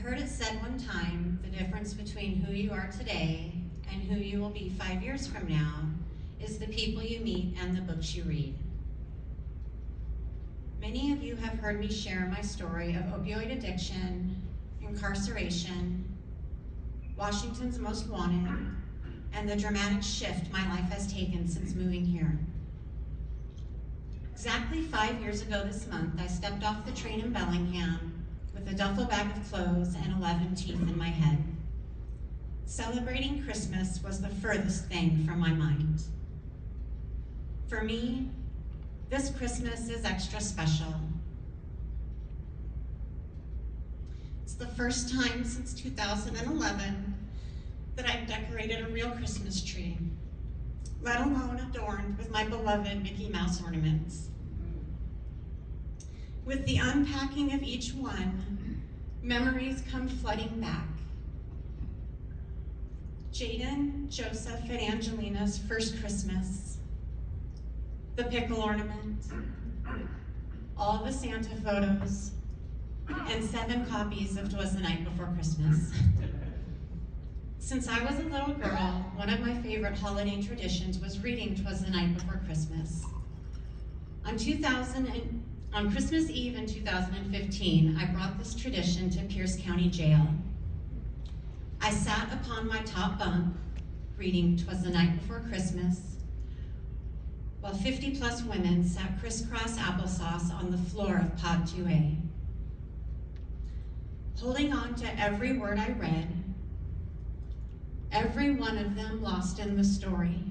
heard it said one time, the difference between who you are today and who you will be 5 years from now is the people you meet and the books you read. Many of you have heard me share my story of opioid addiction, incarceration, Washington's Most Wanted, and the dramatic shift my life has taken since moving here. Exactly 5 years ago this month, I stepped off the train in Bellingham with a duffel bag of clothes and 11 teeth in my head. Celebrating Christmas was the furthest thing from my mind. For me, this Christmas is extra special. It's the first time since 2011 that I've decorated a real Christmas tree, let alone adorned with my beloved Mickey Mouse ornaments. With the unpacking of each one, memories come flooding back. Jaden, Joseph, and Angelina's first Christmas, the pickle ornament, all the Santa photos, and 7 copies of 'Twas the Night Before Christmas. Since I was a little girl, one of my favorite holiday traditions was reading 'Twas the Night Before Christmas. On Christmas Eve in 2015, I brought this tradition to Pierce County Jail. I sat upon my top bunk, reading 'Twas the Night Before Christmas, while 50+ women sat crisscross applesauce on the floor of Pod 2A. Holding on to every word I read, every one of them lost in the story.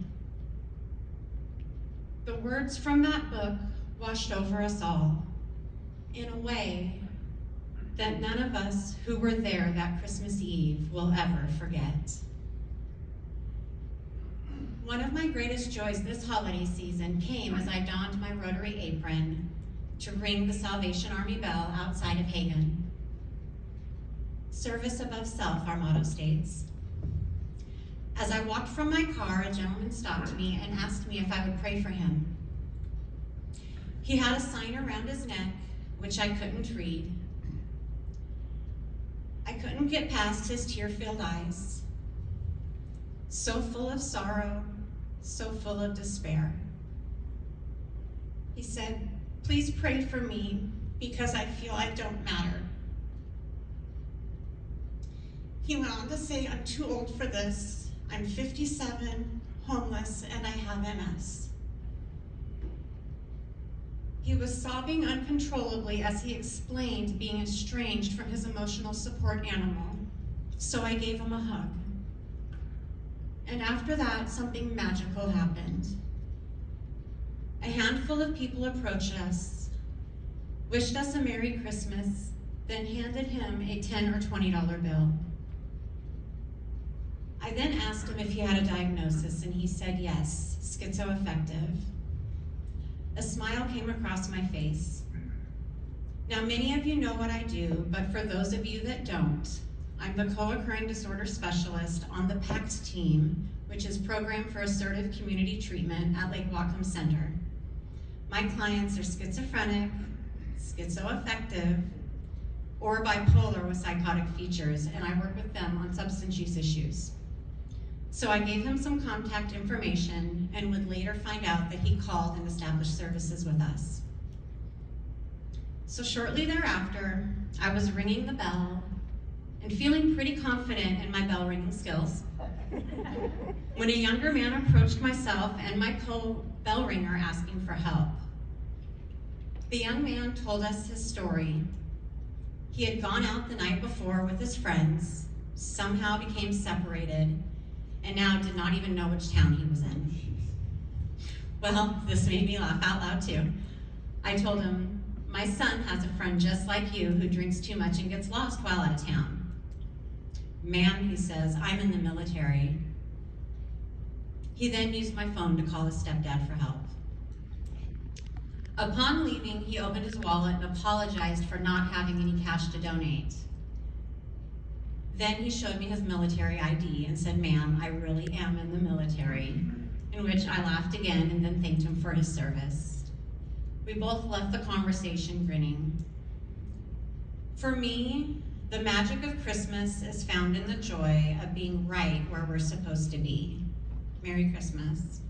The words from that book washed over us all in a way that none of us who were there that Christmas Eve will ever forget. One of my greatest joys this holiday season came as I donned my Rotary apron to ring the Salvation Army bell outside of Hagen. Service above self, our motto states. As I walked from my car, a gentleman stopped me and asked me if I would pray for him. He had a sign around his neck, which I couldn't read. I couldn't get past his tear-filled eyes, so full of sorrow, so full of despair. He said, "Please pray for me because I feel I don't matter." He went on to say, "I'm too old for this. I'm 57, homeless, and I have MS." He was sobbing uncontrollably as he explained being estranged from his emotional support animal, so I gave him a hug. And after that, something magical happened. A handful of people approached us, wished us a Merry Christmas, then handed him a $10 or $20 bill. I then asked him if he had a diagnosis, and he said yes, schizoaffective. A smile came across my face. Now, many of you know what I do, but for those of you that don't, I'm the co-occurring disorder specialist on the PACT team, which is Program for Assertive Community Treatment at Lake Whatcom Center. My clients are schizophrenic, schizoaffective, or bipolar with psychotic features, and I work with them on substance use issues. So I gave him some contact information and would later find out that he called and established services with us. So shortly thereafter, I was ringing the bell and feeling pretty confident in my bell ringing skills when a younger man approached myself and my co-bell ringer asking for help. The young man told us his story. He had gone out the night before with his friends, somehow became separated, and now did not even know which town he was in. Well, this made me laugh out loud too. I told him, "My son has a friend just like you who drinks too much and gets lost while out of town." "Ma'am," he says, "I'm in the military." He then used my phone to call his stepdad for help. Upon leaving, he opened his wallet and apologized for not having any cash to donate. Then he showed me his military ID and said, "Ma'am, I really am in the military," in which I laughed again and then thanked him for his service. We both left the conversation grinning. For me, The magic of Christmas is found in the joy of being right where we're supposed to be. Merry Christmas.